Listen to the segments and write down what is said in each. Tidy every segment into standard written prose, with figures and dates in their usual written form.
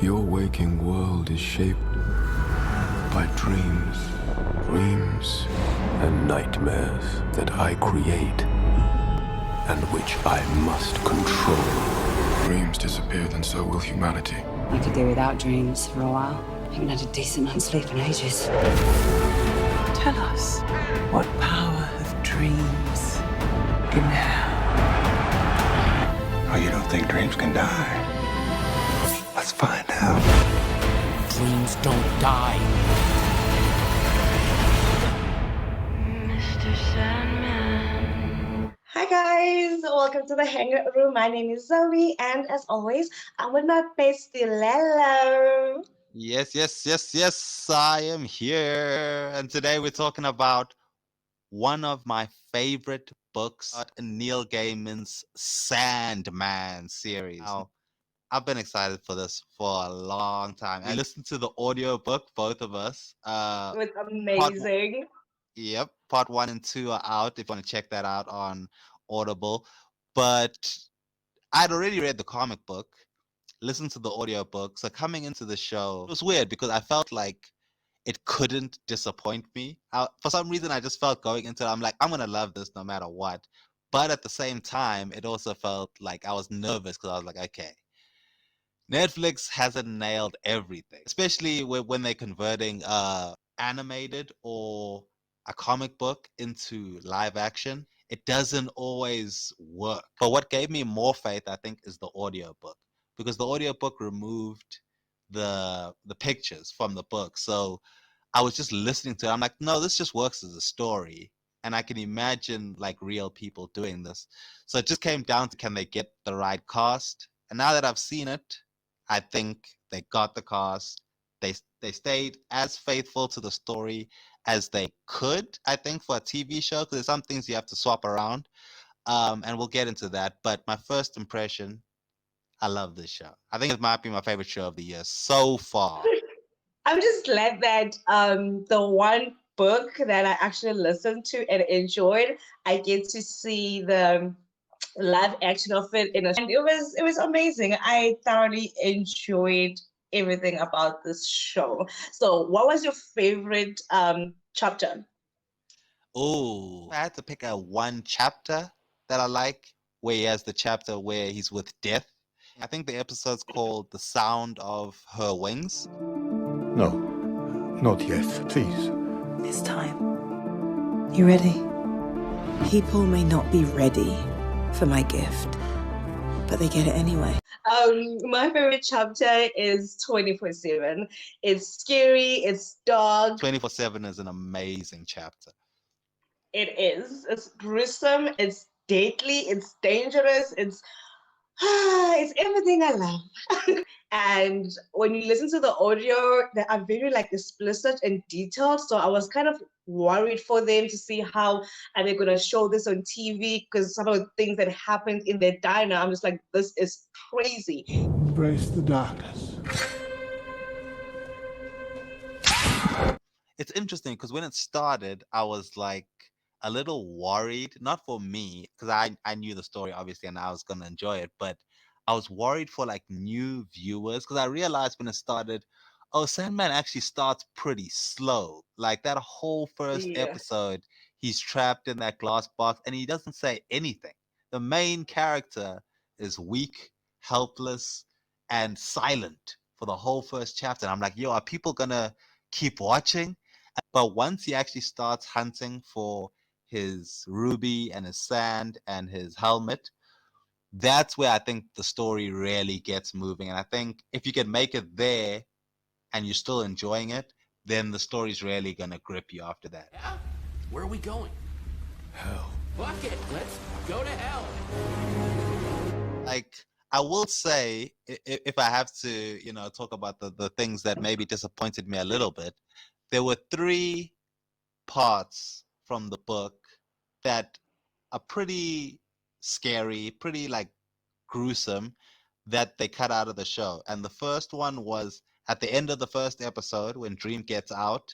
Your waking world is shaped by dreams and nightmares that I create and which I must control. Dreams disappear, then so will humanity. I could do without dreams for a while. I haven't had a decent night's sleep in ages. Tell us, what power of dreams can have? Oh, you don't think dreams can die? Let's find out. Dreams don't die. Mr. Sandman. Hi guys, welcome to the Hangout Room. My name is Zoe, and as always, I'm with my bestie Lello. Yes, I am here. And today we're talking about one of my favorite books, Neil Gaiman's Sandman series. Now, I've been excited for this for a long time. I listened to the audio book, both of us. It was amazing. Yep, part 1 and 2 are out if you want to check that out on Audible. But I'd already read the comic book, listened to the audio book. So coming into the show, it was weird because I felt like it couldn't disappoint me. For some reason, I just felt going into it, I'm like, I'm going to love this no matter what. But at the same time, it also felt like I was nervous because I was like, okay, Netflix hasn't nailed everything, especially when they're converting animated or a comic book into live action. It doesn't always work. But what gave me more faith, I think, is the audiobook, because the audiobook removed the pictures from the book. So I was just listening to it. I'm like, no, this just works as a story. And I can imagine like real people doing this. So it just came down to, can they get the right cast? And now that I've seen it, I think they got the cast. They stayed as faithful to the story as they could, I think, for a TV show, because there's some things you have to swap around. And we'll get into that. But my first impression, I love this show. I think it might be my favorite show of the year so far. I'm just glad that the one book that I actually listened to and enjoyed, I get to see the live action of it and it was amazing. I thoroughly enjoyed everything about this show. So what was your favorite chapter? Oh, I had to pick one chapter that I like, where he has the chapter where he's with Death. I think the episode's called The Sound of Her Wings. No, not yet, please. It's time. You ready? People may not be ready for my gift, but they get it anyway. My favorite chapter is 24/7. It's scary, it's dark. 24/7 is an amazing chapter. It is. It's gruesome, it's deadly, it's dangerous, it's everything I love. And when you listen to the audio, they are very like explicit and detailed. So I was kind of worried for them to see how are they going to show this on TV, because some of the things that happened in their diner, I'm just like, this is crazy. Embrace the darkness. It's interesting because when it started, I was like a little worried, not for me, because I knew the story obviously and I was going to enjoy it, but I was worried for like new viewers, because I realized when it started, oh, Sandman actually starts pretty slow. Like that whole first episode, he's trapped in that glass box and he doesn't say anything. The main character is weak, helpless, and silent for the whole first chapter. And I'm like, yo, are people gonna keep watching? But once he actually starts hunting for his ruby and his sand and his helmet, that's where I think the story really gets moving. And I think if you can make it there and you're still enjoying it, then the story's really gonna grip you after that. Yeah? Where are we going? Hell. Fuck it, let's go to hell. Like, I will say, if I have to, talk about the things that maybe disappointed me a little bit, there were 3 parts from the book that are pretty scary, pretty like gruesome, that they cut out of the show. And the first one was at the end of the first episode when Dream gets out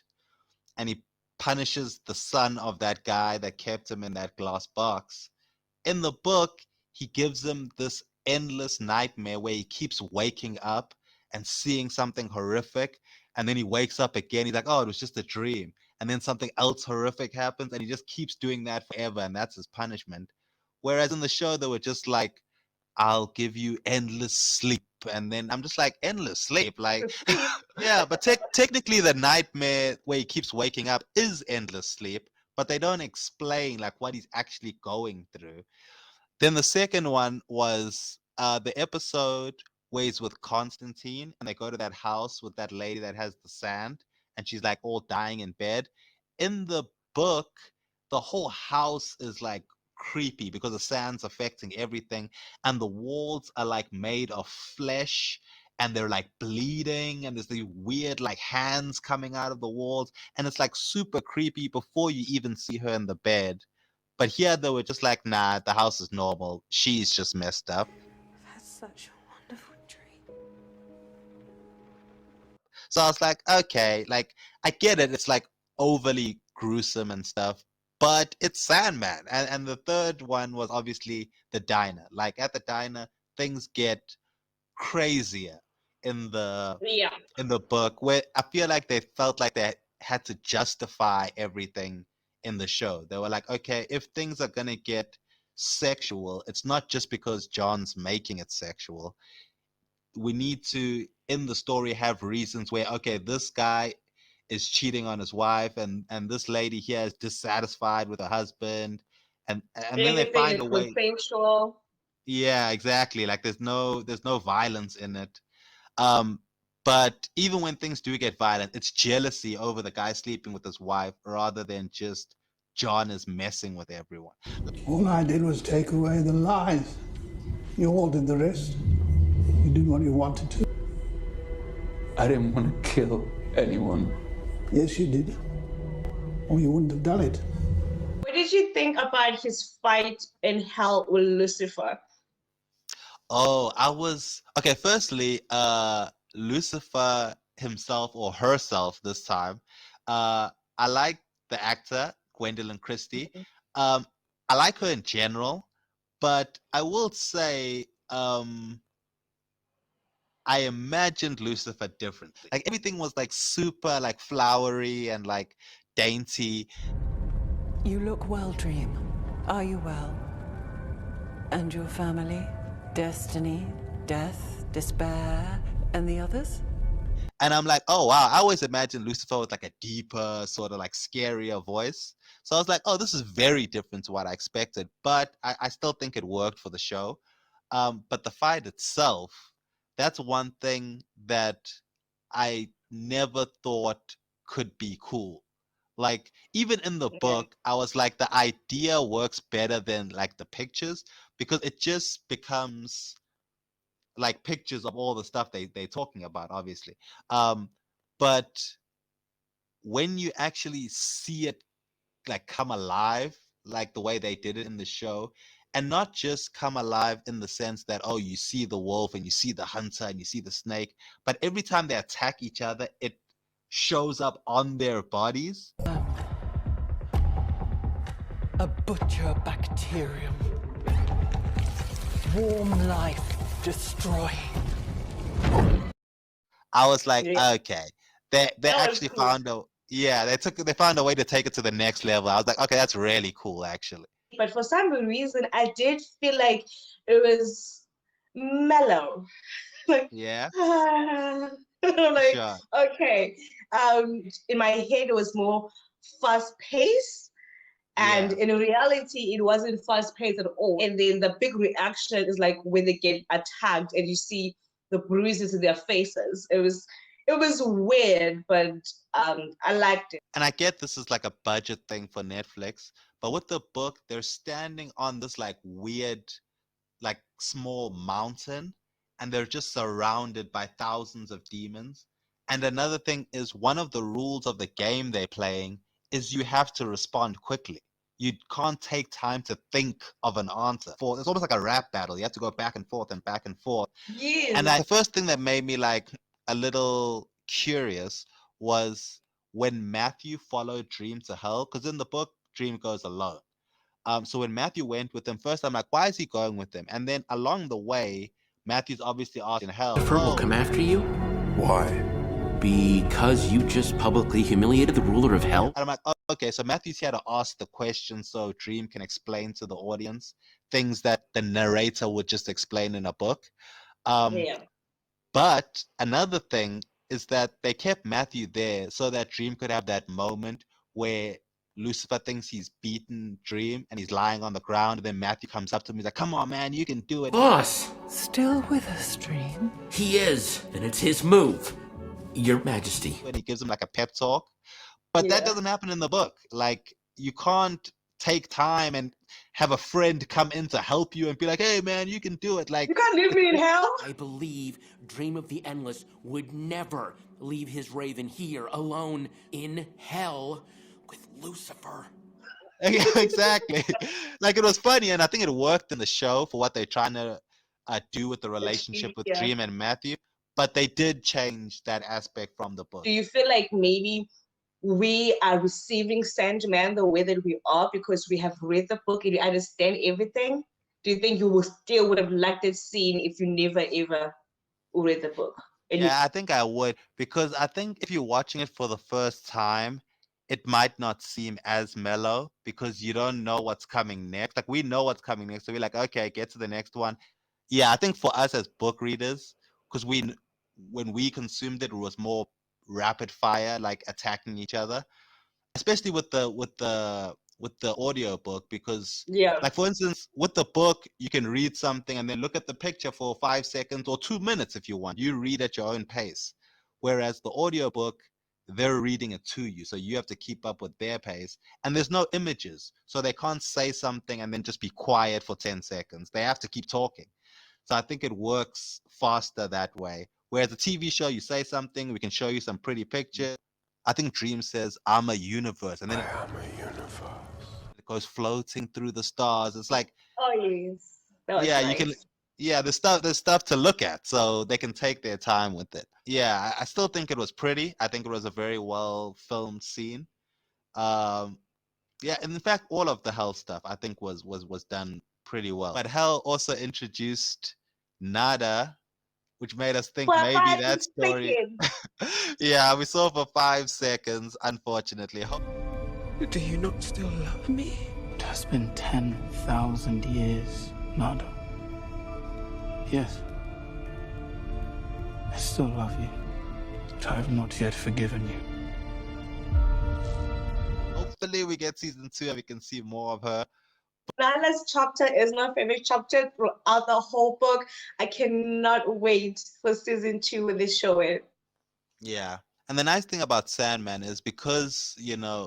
and he punishes the son of that guy that kept him in that glass box. In the book, he gives him this endless nightmare where he keeps waking up and seeing something horrific, and then he wakes up again. He's like, oh, it was just a dream. And then something else horrific happens, and he just keeps doing that forever, and that's his punishment. Whereas in the show, they were just like, I'll give you endless sleep. And then I'm just like, endless sleep? Like, yeah, but technically, the nightmare where he keeps waking up is endless sleep, but they don't explain like what he's actually going through. Then the second one was the episode where he's with Constantine and they go to that house with that lady that has the sand and she's like all dying in bed. In the book, the whole house is like creepy because the sand's affecting everything and the walls are like made of flesh and they're like bleeding and there's these weird like hands coming out of the walls and it's like super creepy before you even see her in the bed. But here they were just like, nah, the house is normal. She's just messed up. That's such a wonderful dream. So I was like, okay, like I get it. It's like overly gruesome and stuff, but it's Sandman. And the third one was obviously the diner. Like at the diner, things get crazier in the Yeah. in the book where I feel like they felt like they had to justify everything in the show. They were like, okay, if things are gonna get sexual, it's not just because John's making it sexual. We need to in the story have reasons where okay, this guy is cheating on his wife and this lady here is dissatisfied with her husband and then they Everything find is a way. consensual. Yeah, exactly. Like there's no violence in it. um, but even when things do get violent, it's jealousy over the guy sleeping with his wife rather than just John is messing with everyone. All I did was take away the lies. You all did the rest. You did what you wanted to. I didn't want to kill anyone. Yes, you did. Or you wouldn't have done it. What did you think about his fight in hell with Lucifer? Oh, I was okay. Firstly, Lucifer himself or herself this time. I like the actor Gwendolyn Christie. Um, I like her in general, but I will say, I imagined Lucifer differently. Like everything was like super like flowery and like dainty. You look well, Dream. Are you well? And your family? Destiny, death, despair, and the others? And I'm like, oh wow, I always imagined Lucifer with like a deeper, sort of like scarier voice. So I was like, oh, this is very different to what I expected. But I still think it worked for the show. But the fight itself, that's one thing that I never thought could be cool. Like even in the Yeah. book, I was like, the idea works better than like the pictures because it just becomes like pictures of all the stuff they're talking about, obviously. But when you actually see it like come alive, like the way they did it in the show, and not just come alive in the sense that oh, you see the wolf and you see the hunter and you see the snake, but every time they attack each other, it shows up on their bodies. A butcher bacterium. Warm life destroying. I was like, Yeah. okay, they That was actually cool. found a yeah, they found a way to take it to the next level. I was like, okay, that's really cool, actually. But for some reason, I did feel like it was mellow. Like, Yeah, like, sure. okay. In my head, it was more fast paced. And Yeah. in reality, it wasn't fast paced at all. And then the big reaction is like when they get attacked and you see the bruises in their faces. It was weird, but I liked it. And I get this is like a budget thing for Netflix, but with the book, they're standing on this like weird, like small mountain, and they're just surrounded by thousands of demons. And another thing is one of the rules of the game they're playing is you have to respond quickly. You can't take time to think of an answer. For it's almost like a rap battle. You have to go back and forth and back and forth. And Yes. the first thing that made me like a little curious was when Matthew followed Dream to hell, because in the book, Dream goes alone. So when Matthew went with him, first I'm like, why is he going with him? And then along the way, Matthew's obviously asked in hell. Lucifer will come after you Why? because you just publicly humiliated the ruler of hell? And I'm like, oh, okay, so Matthew's here to ask the question so Dream can explain to the audience things that the narrator would just explain in a book. Yeah. But another thing is that they kept Matthew there so that Dream could have that moment where Lucifer thinks he's beaten Dream and he's lying on the ground. And then Matthew comes up to him. He's like, come on, man, you can do it. Boss, Still with us, Dream? he is, and it's his move. Your Majesty. And he gives him like a pep talk. But that Yeah. doesn't happen in the book. Like, you can't take time and have a friend come in to help you and be like, hey, man, you can do it. Like, You can't leave me in hell. I believe Dream of the Endless would never leave his raven here alone in hell with Lucifer. exactly. Like, it was funny, and I think it worked in the show for what they're trying to do with the relationship with Yeah. Dream and Matthew. But they did change that aspect from the book. Do you feel like maybe we are receiving Sandman the way that we are because we have read the book and you understand everything? Do you think you would have liked that scene if you never ever read the book? And Yeah, I think I would, because I think if you're watching it for the first time, it might not seem as mellow because you don't know what's coming next. Like, we know what's coming next, so we're like, okay, get to the next one. Yeah, I think for us as book readers, because when we consumed it, it was more rapid fire, like attacking each other, especially with the audio book, because yeah, like, for instance, with the book you can read something and then look at the picture for 5 seconds or 2 minutes if you want. You read at your own pace, whereas the audio book, they're reading it to you, so you have to keep up with their pace, and there's no images, so they can't say something and then just be quiet for 10 seconds. They have to keep talking. So I think it works faster that way. Whereas a TV show, you say something, we can show you some pretty pictures. I think Dream says, I'm a universe. And then I am a universe. it goes floating through the stars. It's like, oh yes, that was yeah, nice. you can, yeah, there's stuff to look at, so they can take their time with it. Yeah, I still think it was pretty. I think it was a very well filmed scene. Um, yeah, and in fact, all of the Hell stuff I think was done pretty well. But Hell also introduced Nada, which made us think For maybe 5 that story. seconds. Yeah, we saw for 5 seconds, unfortunately. Do you not still love me? It has been 10,000 years, Nada. Yes. I still love you, but I have not yet forgiven you. Hopefully we get season 2 and we can see more of her. Nala's chapter is my favorite chapter throughout the whole book. I cannot wait for season 2 when they show it. Yeah. And the nice thing about Sandman is because, it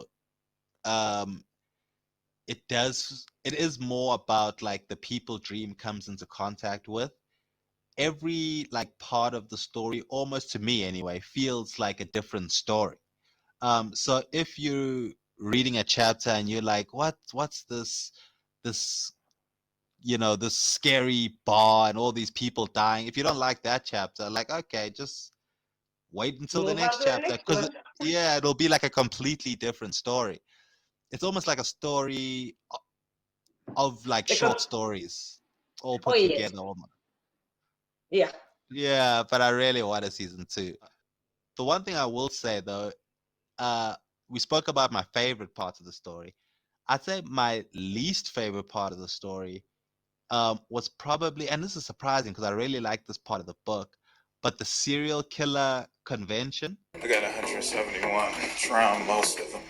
is more about like the people Dream comes into contact with. Every like part of the story, almost to me anyway, feels like a different story. So if you're reading a chapter and you're like, what's this this scary bar and all these people dying, if you don't like that chapter, like, okay, just wait until the Move on next to the chapter, next because one. yeah, it'll be like a completely different story. It's almost like a story of like short stories all put yes. together. Yeah. Yeah, but I really want a season 2. The one thing I will say though, we spoke about my favorite parts of the story. I'd say my least favorite part of the story was probably, and this is surprising because I really like this part of the book, but the serial killer convention. I got 171. It's around most of them.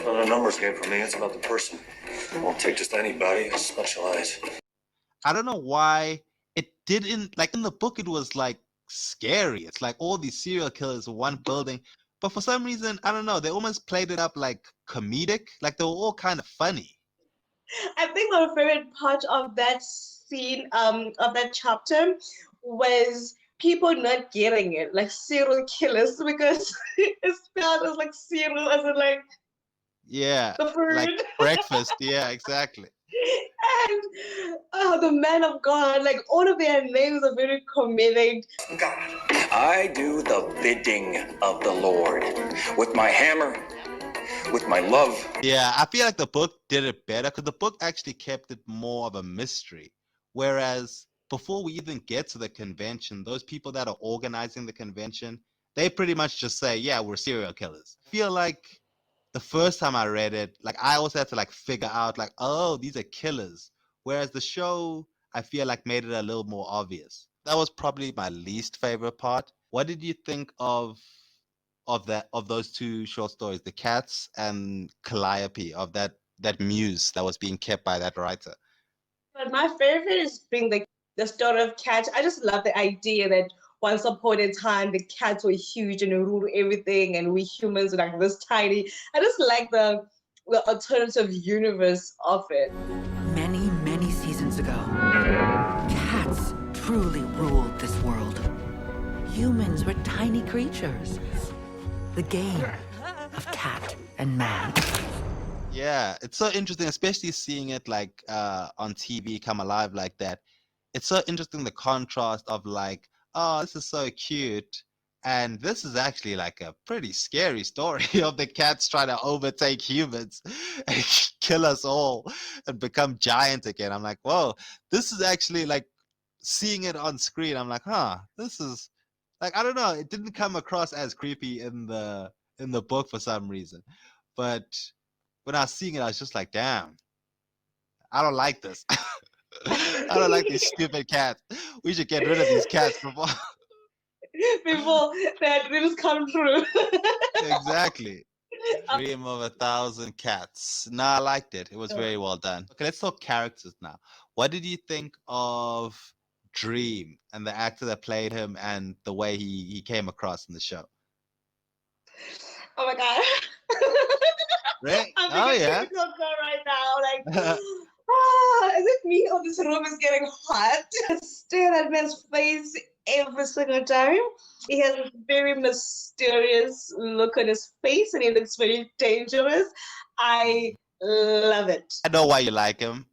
Not a numbers game for me. It's about the person. It won't take just anybody. It's specialized. I don't know why it didn't, like, in the book it was like scary. It's like all these serial killers in one building, but for some reason, I don't know, they almost played it up like comedic, like they were all kind of funny. I think my favorite part of that scene, of that chapter, was people not getting it, like serial killers, because it's spelled as like cereal, as in like Yeah, the food. like breakfast. Yeah, exactly. And the man of God, like all of their names are very comedic. God, I do the bidding of the Lord with my hammer, with my love. Yeah, I feel like the book did it better because the book actually kept it more of a mystery, whereas before we even get to the convention, those people that are organizing the convention, they pretty much just say, yeah, we're serial killers. I feel like the first time I read it, like I also had to like figure out like, oh, these are killers. Whereas the show, I feel like made it a little more obvious. That was probably my least favorite part. What did you think of those two short stories, The Cats and Calliope, of that muse that was being kept by that writer? But my favorite is being the story of cats. I just love the idea that once upon a time the cats were huge and ruled everything, and we humans were like this tiny. I just like the alternative universe of it. Many, many seasons ago, cats truly ruled this world. Humans were tiny creatures. The game of cat and man. Yeah, it's so interesting, especially seeing it like on TV come alive like that. It's so interesting the contrast of like, oh, this is so cute, and this is actually like a pretty scary story of the cats trying to overtake humans and kill us all and become giant again. I'm like, whoa, this is actually like seeing it on screen. I'm like, huh, this is like, I don't know, it didn't come across as creepy in the book for some reason, but when I was seeing it, I was just like, damn, I don't like this. I don't like these stupid cats. We should get rid of these cats before. Before that dreams come true. Exactly. Dream of 1,000 cats. No, I liked it. It was very well done. Okay, let's talk characters now. What did you think of Dream and the actor that played him and the way he came across in the show? Oh my god. Right? I'm Oh, being yeah. a typical girl right now. Like, is it me or this room is getting hot? Stare at that man's face every single time. He has a very mysterious look on his face and he looks very dangerous. I love it. I know why you like him.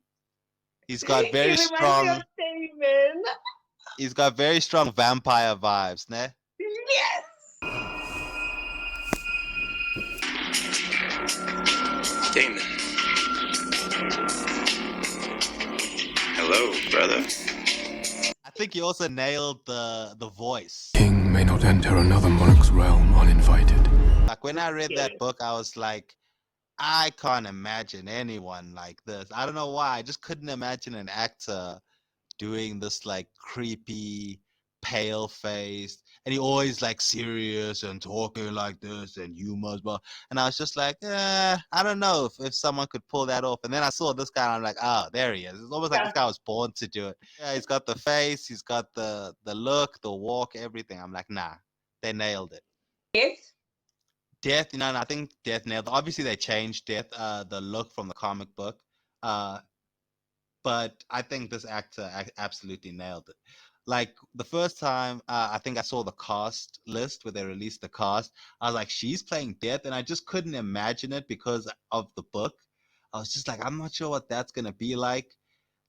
He's got He very reminds me of strong. Sandman. He's got very strong vampire vibes, ne? Yes. Damon. Hello, brother. I think he also nailed the voice. King may not enter another monarch's realm uninvited. Like when I read that book, I was like, I can't imagine anyone like this. I don't know why. I just couldn't imagine an actor doing this like creepy, pale faced, and he always like serious and talking like this and humor as well. And I was just like, I don't know if someone could pull that off. And then I saw this guy and I'm like, oh, there he is. It's almost like this guy was born to do it. Yeah, he's got the face, he's got the look, the walk, everything. I'm like, nah, they nailed it. Yes. Death, you know, and I think Death nailed. Obviously, they changed Death, the look from the comic book, but I think this actor absolutely nailed it. Like the first time, I think I saw the cast list where they released the cast. I was like, she's playing Death, and I just couldn't imagine it because of the book. I was just like, I'm not sure what that's gonna be like.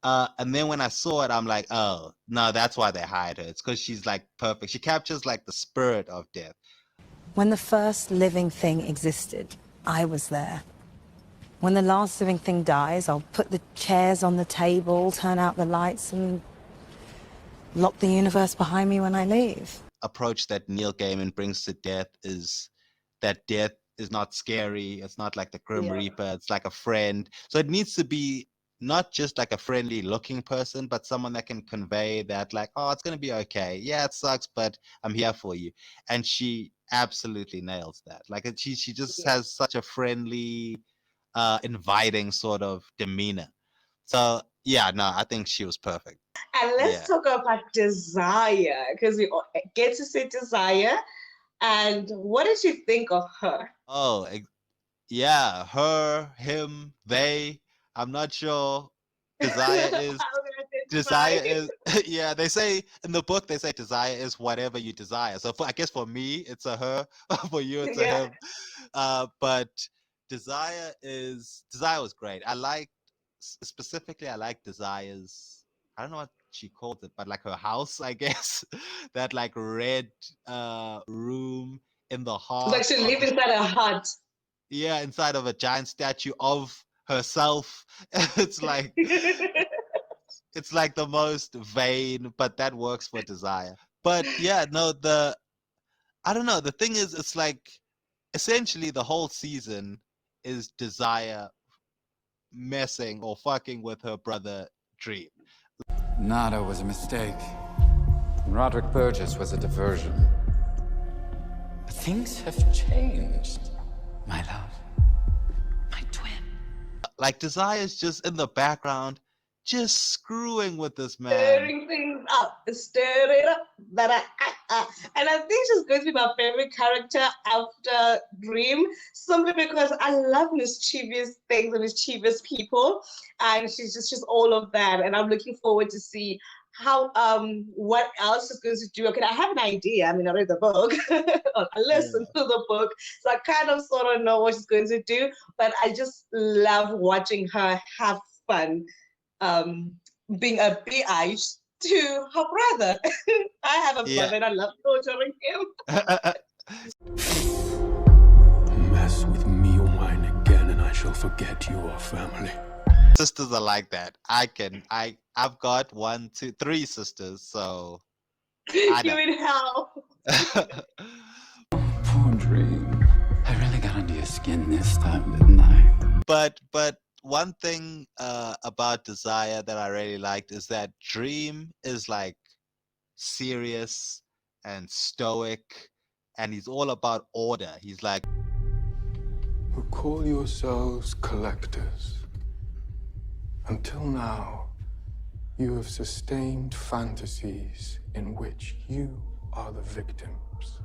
And then when I saw it, I'm like, oh no, that's why they hired her. It's because she's like perfect. She captures like the spirit of Death. When the first living thing existed, I was there. When the last living thing dies, I'll put the chairs on the table, turn out the lights, and lock the universe behind me when I leave. Approach that Neil Gaiman brings to death is that death is not scary. It's not like the Grim Reaper. It's like a friend. So it needs to be not just like a friendly looking person, but someone that can convey that like, oh, it's going to be okay. Yeah, it sucks, but I'm here for you. And she absolutely nails that. Like she just has such a friendly, inviting sort of demeanor. So yeah, no, I think she was perfect. And let's talk about Desire, because we get to see Desire. And what did you think of her? Oh, yeah, her, him, they. I'm not sure. Desire is yeah, they say in the book they say desire is whatever you desire. So I guess for me it's a her, for you it's a him. But desire was great. I like specifically I like Desire's, I don't know what she called it, but like her house, I guess. That like red room in the heart. Like she lived inside a hut. Yeah, inside of a giant statue of herself. It's like It's like the most vain, but that works for Desire. But yeah, no, I don't know. The thing is, it's like essentially the whole season is Desire messing or fucking with her brother Dream. Nada was a mistake. Roderick Burgess was a diversion. But things have changed, my love. My twin. Like Desire's just in the background, just screwing with this man. Stirring things up, stir it up. And I think she's going to be my favorite character after Dream, simply because I love mischievous things and mischievous people, and she's all of that. And I'm looking forward to see how what else she's going to do. Okay, I have an idea. I mean, I read the book, or I listened to the book, so I kind of sort of know what she's going to do. But I just love watching her have fun. Being a bitch to her brother. I have a brother and I love torturing him. Mess with me or mine again and I shall forget you are family. Sisters are like that. I've got 1, 2, 3 sisters, so You're in hell. Poor Dream. I really got under your skin this time, didn't I? But one thing about Desire that I really liked is that Dream is like serious and stoic, and he's all about order. He's like, Who call yourselves collectors. Until now, you have sustained fantasies in which you are the victims,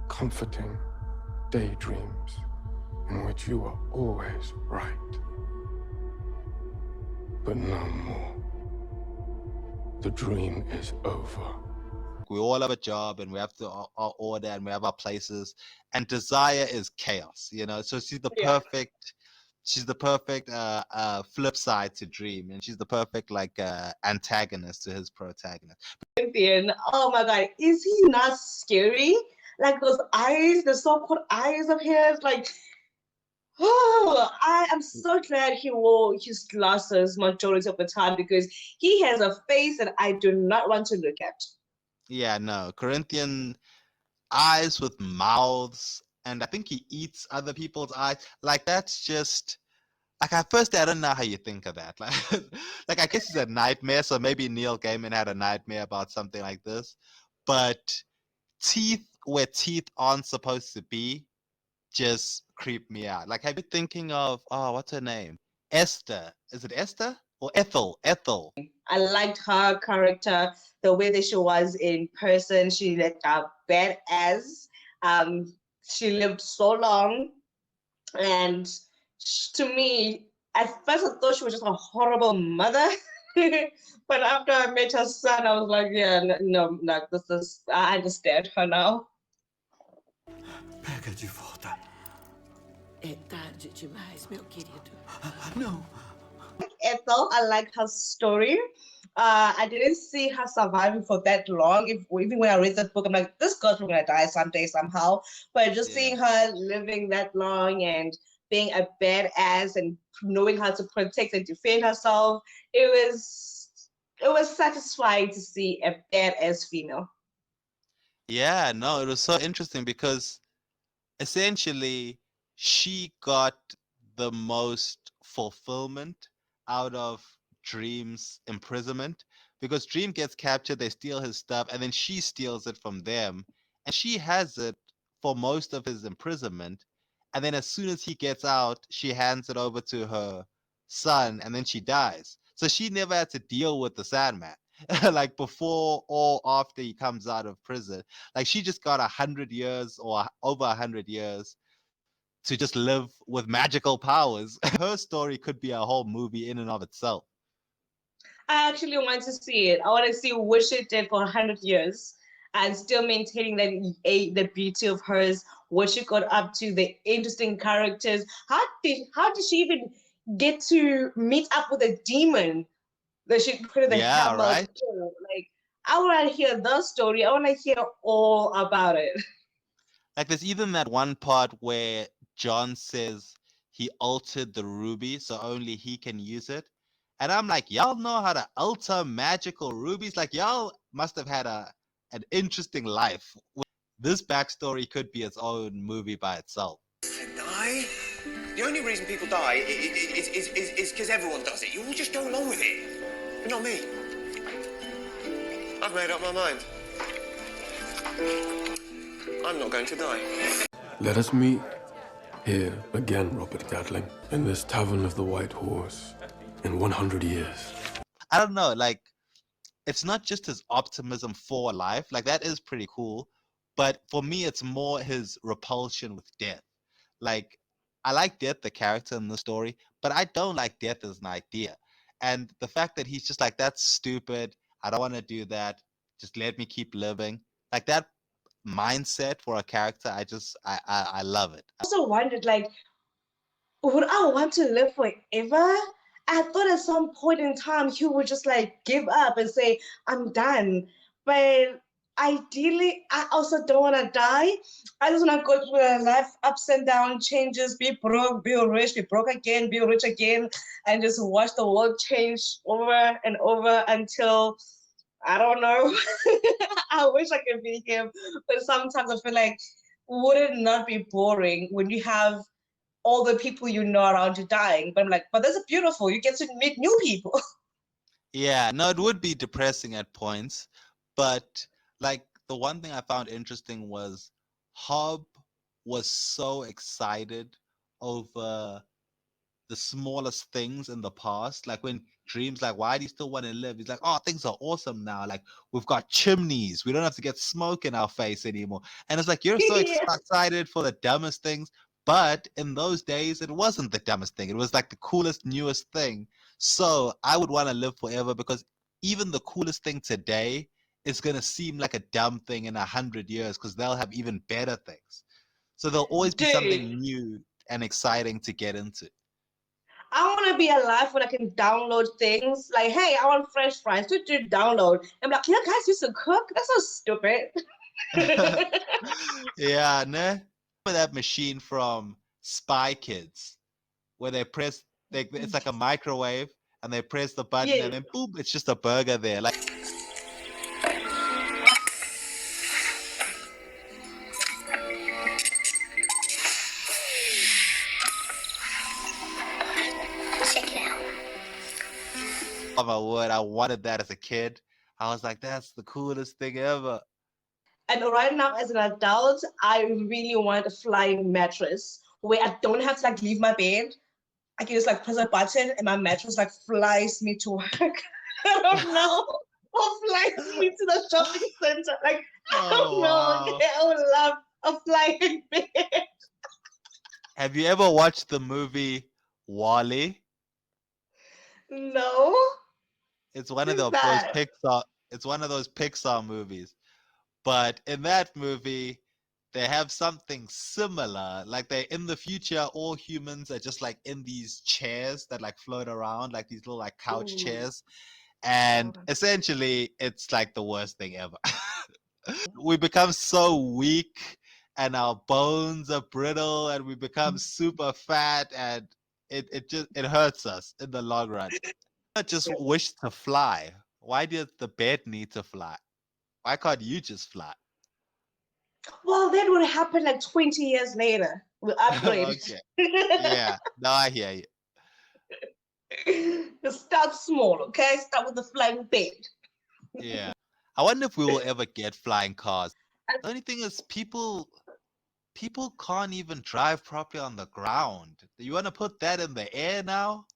comforting daydreams in which you are always right. But no more. The dream is over. we all have a job and we have to our order and we have our places, and Desire is chaos, you know. So she's the perfect flip side to Dream, and she's the perfect like antagonist to his protagonist. Oh my god, is he not scary? Like those eyes, the so-called eyes of his, like, oh, I am so glad he wore his glasses majority of the time, because he has a face that I do not want to look at. Yeah, no, Corinthian eyes with mouths, and I think he eats other people's eyes. Like that's just like at first I don't know how you think of that. Like I guess it's a nightmare, so maybe Neil Gaiman had a nightmare about something like this. But teeth where teeth aren't supposed to be just creep me out. Like have you thinking of what's her name? Esther. Is it Esther? Or Ethel? Ethel. I liked her character, the way that she was in person. She like a badass. She lived so long, and to me, at first I thought she was just a horrible mother. But after I met her son, I was like, yeah, no, this is, I understand her now. Pega de volta. É tarde demais, meu querido. Não. Ethel, I like her story. I didn't see her surviving for that long. Even when I read that book, I'm like, this girl's gonna die someday, somehow. But just seeing her living that long and being a badass and knowing how to protect and defend herself, it was satisfying to see a badass female. Yeah, no, it was so interesting because essentially she got the most fulfillment out of Dream's imprisonment, because Dream gets captured, they steal his stuff, and then she steals it from them, and she has it for most of his imprisonment, and then as soon as he gets out, she hands it over to her son, and then she dies. So she never had to deal with the Sandman. Like before or after he comes out of prison, like she just got 100 years or over 100 years to just live with magical powers. Her story could be a whole movie in and of itself. I actually want to see it. I want to see what she did for 100 years and still maintaining the beauty of hers, what she got up to, the interesting characters. How did she even get to meet up with a demon that she created the hammer? Right? Like, I want to hear the story. I want to hear all about it. Like there's even that one part where John says he altered the ruby so only he can use it. And I'm like, y'all know how to alter magical rubies? Like, y'all must have had an interesting life. This backstory could be its own movie by itself. Die? The only reason people die is because everyone does it. You all just go along with it. But not me. I've made up my mind. I'm not going to die. Let us meet here again, Robert Gatling, in this Tavern of the White Horse, in 100 years. I don't know, like, it's not just his optimism for life, like that is pretty cool, but for me it's more his repulsion with death. Like, I like Death, the character in the story, but I don't like Death as an idea. And the fact that he's just like, that's stupid, I don't want to do that, just let me keep living. Like that mindset for a character, I love it. I also wondered, like, would I want to live forever? I thought at some point in time he would just like give up and say, I'm done. But ideally, I also don't want to die. I just want to go through a life, ups and downs, changes, be broke, be rich, be broke again, be rich again, and just watch the world change over and over until I don't know. I wish I could be him, but sometimes I feel like, would it not be boring when you have all the people you know around you dying? But I'm like, but that's beautiful. You get to meet new people. Yeah, no, it would be depressing at points, but like the one thing I found interesting was Hob was so excited over the smallest things in the past. Like when Dream's like, why do you still want to live? He's like, oh, things are awesome now. Like we've got chimneys. We don't have to get smoke in our face anymore. And it's like, you're so Yeah. excited for the dumbest things. But in those days, it wasn't the dumbest thing. It was like the coolest, newest thing. So I would want to live forever because even the coolest thing today is going to seem like a dumb thing in 100 years because they'll have even better things. So there'll always be Dude, something new and exciting to get into. I want to be alive when I can download things. Like, hey, I want French fries. Do download. I'm like, you guys used to cook? That's so stupid. Yeah, ne? Remember that machine from Spy Kids where it's like a microwave and they press the button Yeah. and then boom, it's just a burger there. Like, Check it out. oh my word, I wanted that as a kid. I was like, that's the coolest thing ever. And right now, as an adult, I really want a flying mattress where I don't have to like leave my bed. I can just like press a button and my mattress like flies me to work. I don't know. Or flies me to the shopping center. Like, I don't Oh know. wow. Okay, I would love a flying bed. Have you ever watched the movie Wall-E? No. It's one of What's those that? Pixar movies. But in that movie, they have something similar. Like they in the future, all humans are just like in these chairs that like float around, like these little like couch Ooh. chairs. And essentially it's like the worst thing ever. We become so weak and our bones are brittle and we become super fat and it hurts us in the long run. I just wish to fly. Why does the bed need to fly? Why can't you just fly? Well, that would happen like 20 years later. We'll upgrade Okay. it. Yeah. No, I hear you. Just start small, okay? Start with the flying bed. Yeah. I wonder if we will ever get flying cars. The only thing is people can't even drive properly on the ground. You want to put that in the air now?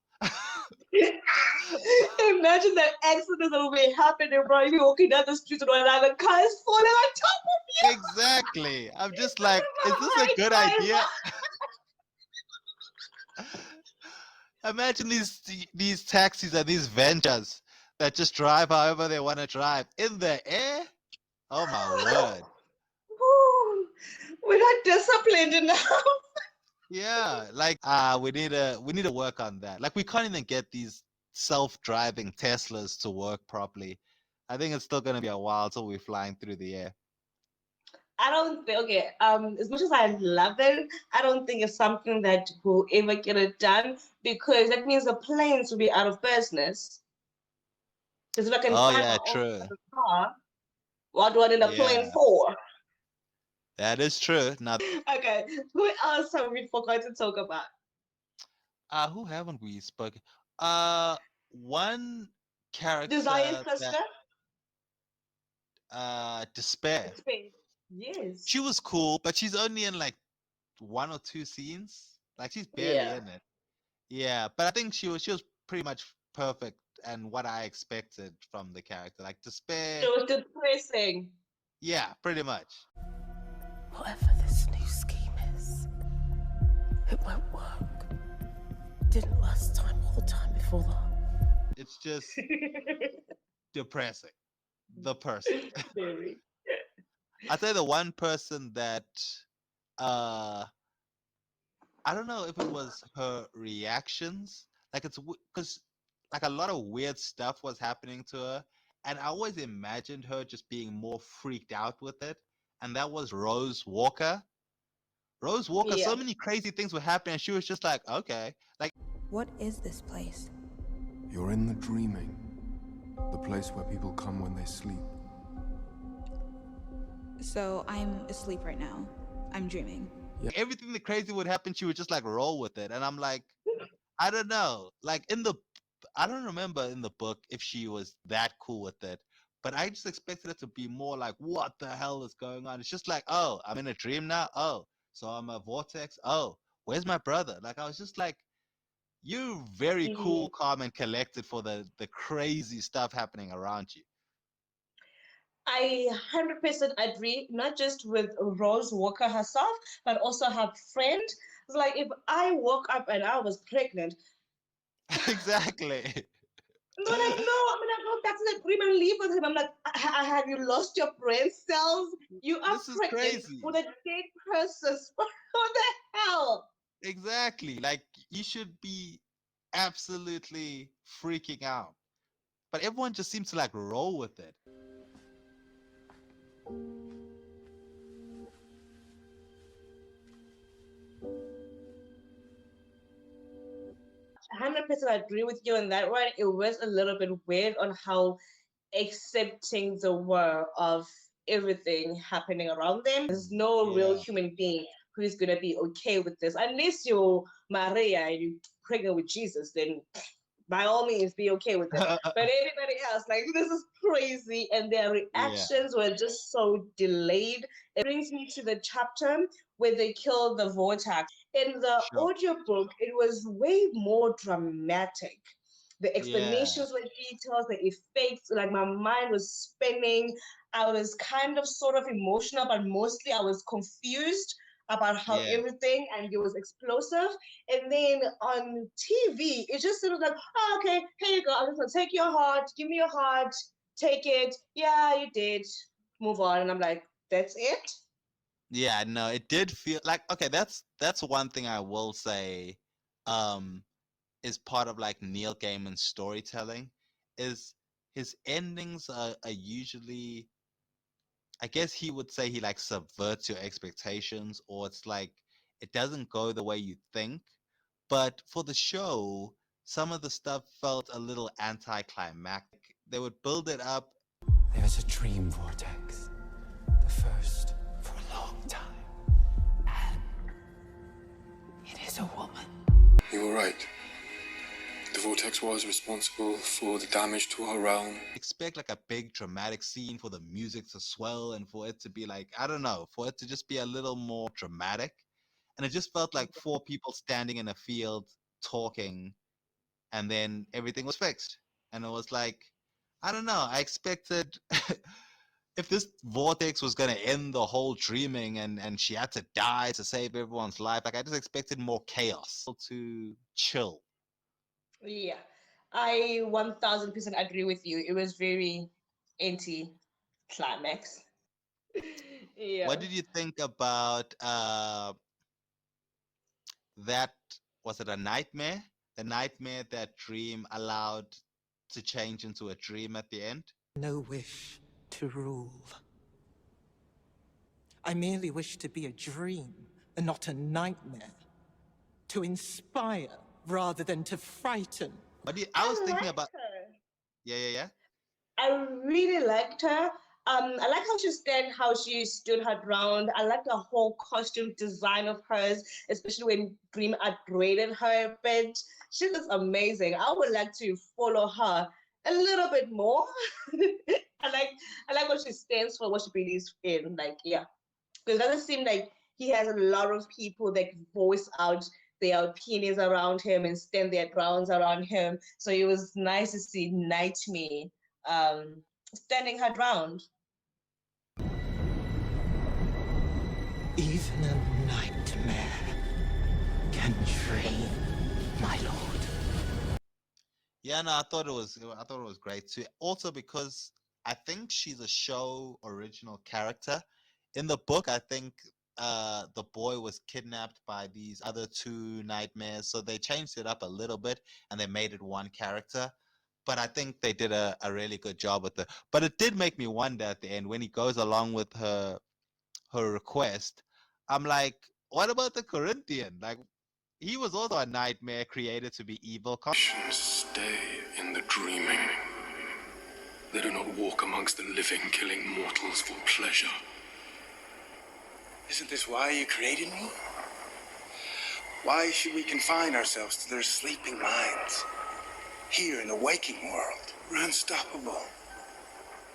Imagine that accident that will be happening, bro. You're walking down the street and another car is falling on top of you. Exactly. I'm just like, is this a Hi, good driver. idea? Imagine these taxis and these ventures that just drive however they want to drive in the air. Oh my word. Ooh, we're not disciplined enough. Yeah, like we need to work on that. Like we can't even get these self-driving Teslas to work properly. I think it's still gonna be a while till we're flying through the air. I don't think, okay, as much as I love it, I don't think it's something that will ever get it done because that means the planes will be out of business. Because if I can Oh fly yeah, my own true. car, what do I need a plane Yeah, for? that is true. Now, Okay, who else have we forgot to talk about? who haven't we spoken? One The Zion character that cluster? Despair. Space. Yes. She was cool, but she's only in like one or two scenes. Like she's barely Yeah. in it. Yeah, but I think she was pretty much perfect and what I expected from the character. Like It Despair. was depressing. Yeah, pretty much. Whatever this new scheme is, it won't work. Didn't last time or the time before that. It's just depressing. The person. Very. I'd say the one person that uh I don't know if it was her reactions. Like it's because like a lot of weird stuff was happening to her, and I always imagined her just being more freaked out with it. And that was Rose Walker. Rose Walker, Yeah. so many crazy things were happening, and she was just like, okay, like What is this place? You're in the dreaming, the place where people come when they sleep. So I'm asleep right now. I'm dreaming. everything that crazy would happen, she would just like roll with it. And I'm like, I don't know. Like I don't remember in the book if she was that cool with it, but I just expected it to be more like, what the hell is going on? It's just like, oh, I'm in a dream now. Oh, so I'm a vortex. Oh, where's my brother? Like I was just like, you're very cool, Mhm. calm, and collected for the crazy stuff happening around you. I 100% agree, not just with Rose Walker herself, but also her friend. It's like if I woke up and I was pregnant, Exactly. they're like, no, I'm gonna go back to the dream and leave with him. I'm like, have you lost your brain cells? You are This is pregnant crazy. with a dead person. What the hell? Exactly. Like you should be absolutely freaking out. But everyone just seems to like roll with it. 100% agree with you on that one. It was a little bit weird on how accepting they were of everything happening around them. There's no real Yeah. human being who's gonna be okay with this. Unless you're Maria and you're pregnant with Jesus, then by all means be okay with it. But everybody else, like this is crazy, and their Yeah. reactions were just so delayed. It brings me to the chapter where they killed the vortex. In the Sure. audiobook, it was way more dramatic. The Yeah. explanations were details, the effects, like my mind was spinning. I was kind of sort of emotional, but mostly I was confused about how Yeah. everything and it was explosive. And then on TV, it just sort of like, oh, okay, here you go. I'm just gonna take your heart, give me your heart, take it. Yeah, you did. Move on. And I'm like, that's it? Yeah, no, it did feel like okay, that's one thing I will say um is part of like Neil Gaiman's storytelling is his endings are usually I guess he would say he like subverts your expectations or it's like it doesn't go the way you think. But for the show, some of the stuff felt a little anticlimactic. They would build it up. There is a dream vortex, the first for a long time, and it is a woman. You were right. The vortex was responsible for the damage to our realm. Expect like a big dramatic scene for the music to swell and for it to be like, I don't know, for it to just be a little more dramatic. And it just felt like four people standing in a field talking and then everything was fixed. And it was like, I don't know, I expected if this vortex was gonna end the whole dreaming and she had to die to save everyone's life, like I just expected more chaos to chill. Yeah. I 1000% agree with you. It was very anti climax. Yeah. What did you think about that was it a nightmare? The nightmare that Dream allowed to change into a dream at the end? No wish to rule. I merely wish to be a dream and not a nightmare. To inspire rather than to frighten. But I was I thinking liked about her. yeah. I really liked her. I like how she stood her ground. I like the whole costume design of hers, especially when Dream upgraded her a bit. She looks amazing. I would like to follow her a little bit more. I like I like what she stands for, what she believes in. Like, yeah. Because it doesn't seem like he has a lot of people that voice out their opinions around him and stand their grounds around him. So it was nice to see Nightmare standing her ground. Even a nightmare can dream, my lord. Yeah, no, I thought it was great too. Also because I think she's a show original character. In the book, I think the boy was kidnapped by these other two nightmares, so they changed it up a little bit and they made it one character. But I think they did a really good job with it. But it did make me wonder at the end when he goes along with her request. I'm like, what about the Corinthian? Like, he was also a nightmare created to be evil. Stay in the dreaming. They do not walk amongst the living, killing mortals for pleasure. Isn't this why you created me? Why should we confine ourselves to their sleeping minds? Here in the waking world, we're unstoppable.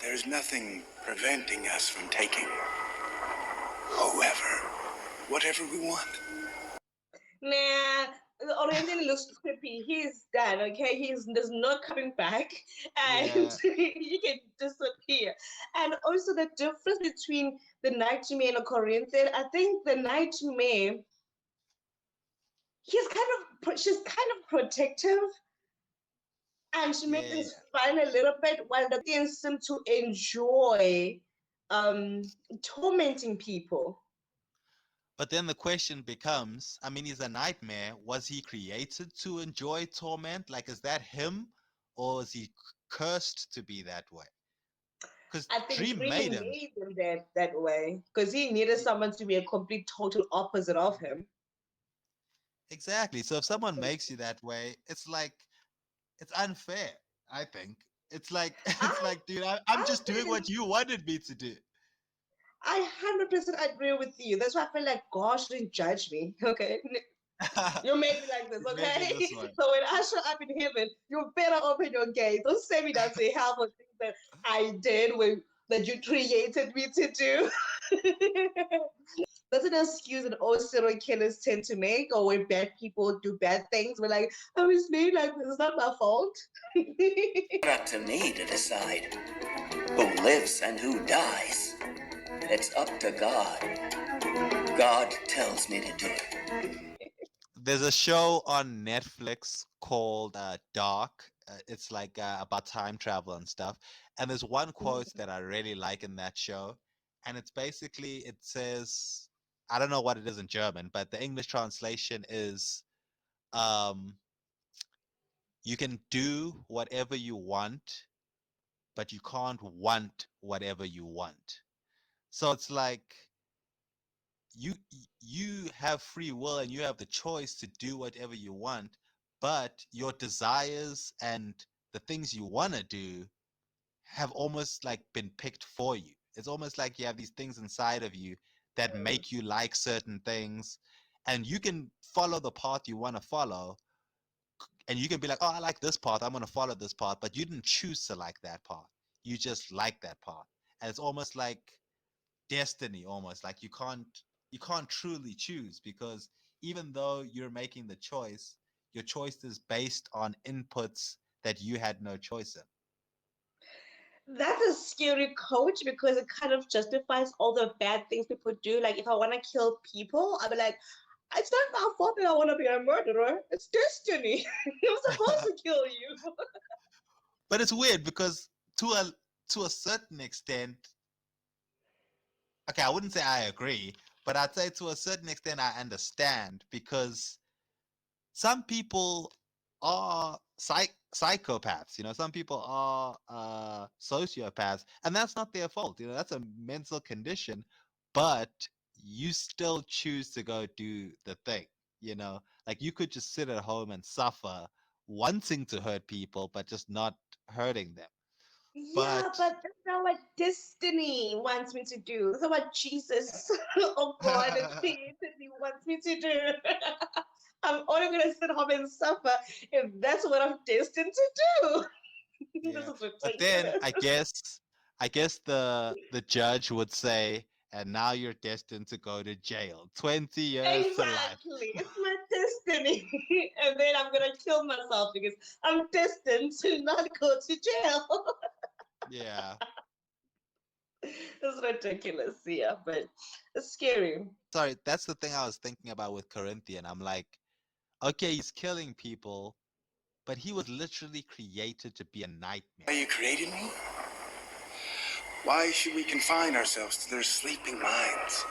There's nothing preventing us from taking whoever, whatever we want. Nah, the Oriental looks creepy. He's done, okay? There's no coming back, and Yeah. he can disappear. And also the difference between the Nightmare and the Corinthian, I think the Nightmare, she's kind of protective, and she makes Yeah. things fun a little bit, while the things seem to enjoy tormenting people. But then the question becomes, I mean, he's a nightmare. Was he created to enjoy torment? Like, is that him? Or is he cursed to be that way? Because I think Dream made Dream him. made him that way because he needed someone to be a complete total opposite of him. Exactly. So if someone makes you that way, it's like, it's unfair, I think. It's like, it's I like, dude, I'm I just doing think what you wanted me to do. I 100% agree with you. That's why I feel like God shouldn't judge me. Okay, you made me like this. He made me Okay, this way. so when I show up in heaven, you better open your gates. Don't send me down to hell for things that I did that you created me to do. That's an excuse that all serial killers tend to make, or when bad people do bad things. We're like, I was made like this. It's not my fault. Up to me to decide who lives and who dies. It's up to God. God tells me to do it. There's a show on Netflix called Dark. It's like about time travel and stuff. And there's one quote that I really like in that show. And it's basically, it says, I don't know what it is in German, but the English translation is you can do whatever you want, but you can't want whatever you want. So it's like, you have free will and you have the choice to do whatever you want, but your desires and the things you want to do have almost like been picked for you. It's almost like you have these things inside of you that make you like certain things, and you can follow the path you want to follow, and you can be like, oh, I like this path, I'm going to follow this path, but you didn't choose to like that path, you just like that path. And it's almost like destiny, almost like you can't truly choose, because even though you're making the choice, your choice is based on inputs that you had no choice in. That's a scary coach because it kind of justifies all the bad things people do. Like if I want to kill people, I'll be like, it's not my fault that I want to be a murderer. It's destiny. I'm supposed to kill you. But it's weird because to a certain extent, okay, I wouldn't say I agree, but I'd say to a certain extent I understand, because some people are psychopaths. Some people are sociopaths, and that's not their fault. That's a mental condition. but you still choose to go do the thing, you know? Like you could just sit at home and suffer, wanting to hurt people, but just not hurting them. Yeah, But but that's not what destiny wants me to do. That's not what Jesus or God that created me wants me to do. I'm only gonna sit home and suffer if that's what I'm destined to do. This yeah, is but then ridiculous. I guess the judge would say, and now you're destined to go to jail, 20 years to life. Exactly. It's my destiny. And then I'm gonna kill myself because I'm destined to not go to jail. Yeah. It's ridiculous, yeah, but it's scary. Sorry, that's the thing I was thinking about with Corinthian. I'm like, okay, he's killing people, but he was literally created to be a nightmare. Why you created me? Why should we confine ourselves to their sleeping minds?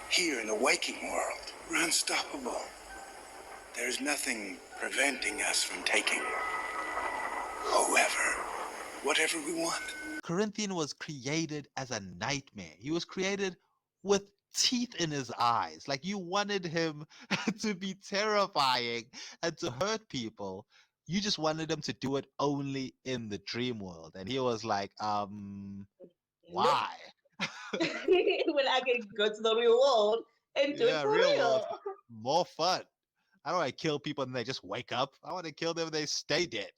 Here in the waking world, we're unstoppable. There's nothing preventing us from taking whoever, whatever we want. Corinthian was created as a nightmare. He was created with teeth in his eyes. Like you wanted him to be terrifying and to hurt people. You just wanted him to do it only in the dream world. And he was like, Nope. why? When I can go to the real world and do it Yeah, for real world, real. more fun. I don't want to kill people and they just wake up. I want to kill them and they stay dead.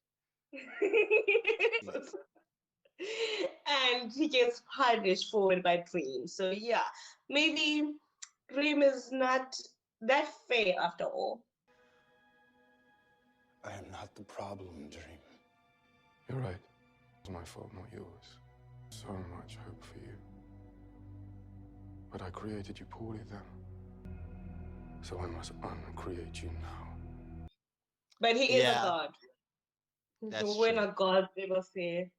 And he gets punished for it by Dream. So yeah, maybe Dream is not that fair after all. I am not the problem, Dream. You're right. It's my fault, not yours. So much hope for you. But I created you poorly then. So I must uncreate you now. But he is a Yeah, god. that's We're true. not gods, they will say.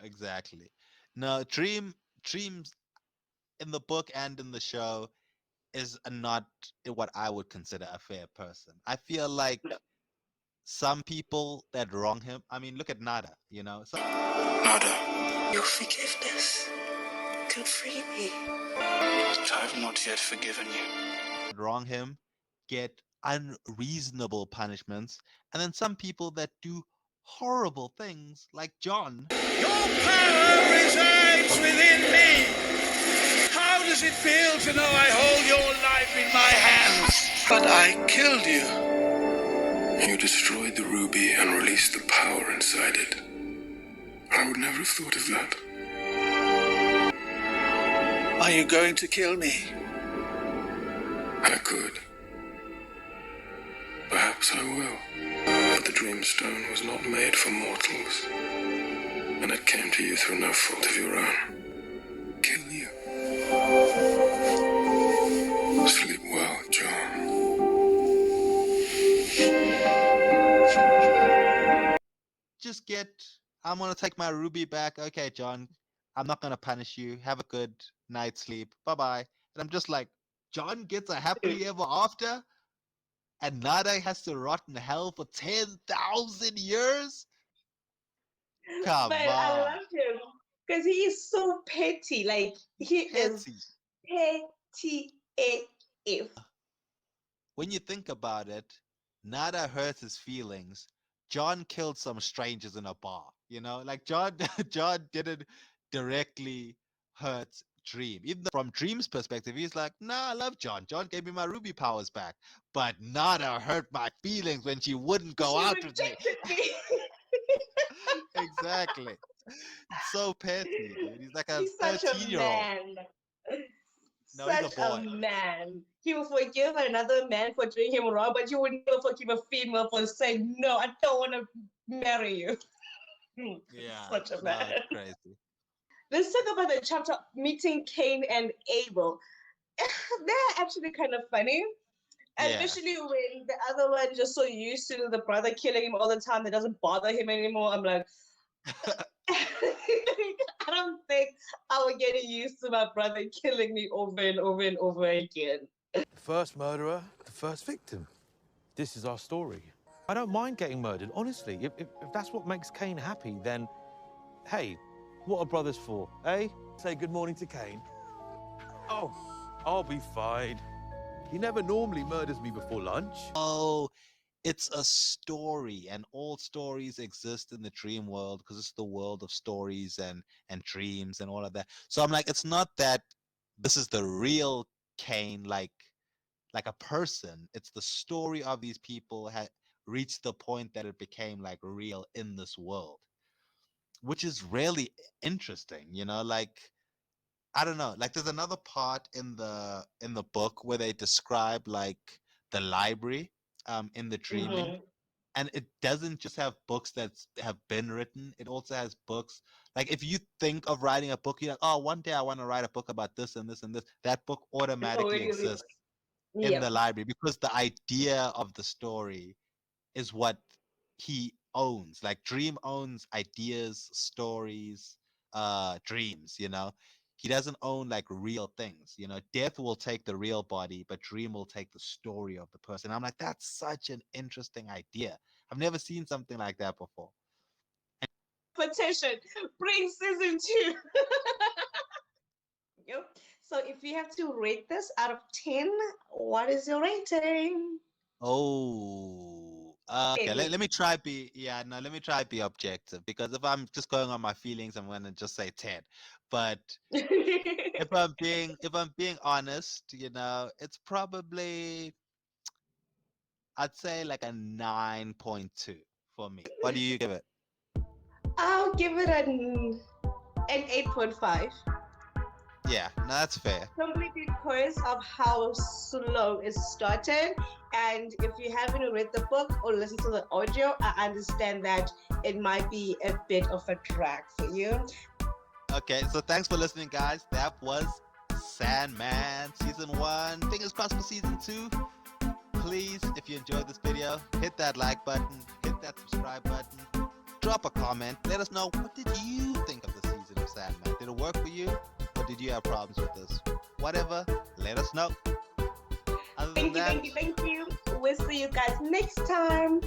Exactly. No, Dreams in the book and in the show is not what I would consider a fair person. I feel like some people that wrong him. I mean, look at Nada. You know, Nada, your forgiveness can free me. But I have not yet forgiven you. wrong him get unreasonable punishments, and then some people that do horrible things, like John. Your power resides within me. How does it feel to know I hold your life in my hands? But I killed you. You destroyed the ruby and released the power inside it. I would never have thought of that. Are you going to kill me? I could. Perhaps I will. But the Dreamstone was not made for mortals. And it came to you through no fault of your own. Kill you. Sleep well, John. Just I'm gonna take my ruby back. Okay, John, I'm not gonna punish you. Have a good night's sleep. Bye bye. And I'm just like, John gets a happily ever after, and Nada has to rot in hell for 10,000 years. Come But I on, love him because he is so petty. Like he is petty. petty AF. When you think about it, Nada hurt his feelings. John killed some strangers in a bar. You know, like John, John didn't directly hurt Dream. Even though from Dream's perspective, he's like, "Nah, I love John. John gave me my ruby powers back." But Nada hurt my feelings when she wouldn't go She out with me. rejected me. Exactly. It's so petty, dude. He's like a He's such a 13-year-old. man. No, he's a Such a boy. man. He will forgive another man for doing him wrong, but you would never forgive a female for saying, "No, I don't want to marry you." Yeah, Such a no, man. it's crazy. Let's talk about the chapter meeting Cain and Abel. They're actually kind of funny. Yeah. Especially when the other one just so used to the brother killing him all the time that doesn't bother him anymore. I'm like, I don't think I would get used to my brother killing me over and over and over again. The first murderer, the first victim. This is our story. I don't mind getting murdered, honestly. If that's what makes Cain happy, then, hey, what are brothers for, eh? Say good morning to Cain. Oh, I'll be fine. He never normally murders me before lunch. Oh, it's a story, and all stories exist in the dream world because it's the world of stories and dreams and all of that. So I'm like, it's not that this is the real Kane, like a person. It's the story of these people had reached the point that it became like real in this world, which is really interesting. You know, like I don't know. Like there's another part in the book where they describe like the library in the dreaming, Mhm. and it doesn't just have books that have been written. It also has books like if you think of writing a book, you're like, oh, one day I want to write a book about this and this and this. That book It's automatically already written. exists in the Yep. library because the idea of the story is what he owns. Like Dream owns ideas, stories, dreams, you know. He doesn't own like real things, you know. Death will take the real body, but Dream will take the story of the person. I'm like, that's such an interesting idea. I've never seen something like that before. Petition, bring season 2. Yep. So if you have to rate this out of 10, what is your rating? Oh, okay. Ten. Let me try be yeah, no, let me try be objective because if I'm just going on my feelings, I'm gonna just say 10. But if I'm being honest, you know, it's probably I'd say like a 9.2 for me. What do you give it? I'll give it an 8.5. Yeah, no, that's fair. Simply because of how slow it started. And if you haven't read the book or listened to the audio, I understand that it might be a bit of a drag for you. Okay, so thanks for listening, guys. That was Sandman Season 1. Fingers crossed for Season 2. Please, if you enjoyed this video, hit that like button, hit that subscribe button, drop a comment, let us know what did you think of the season of Sandman. Did it work for you, or did you have problems with this? Whatever, let us know. Other than that, Thank you. We'll see you guys next time.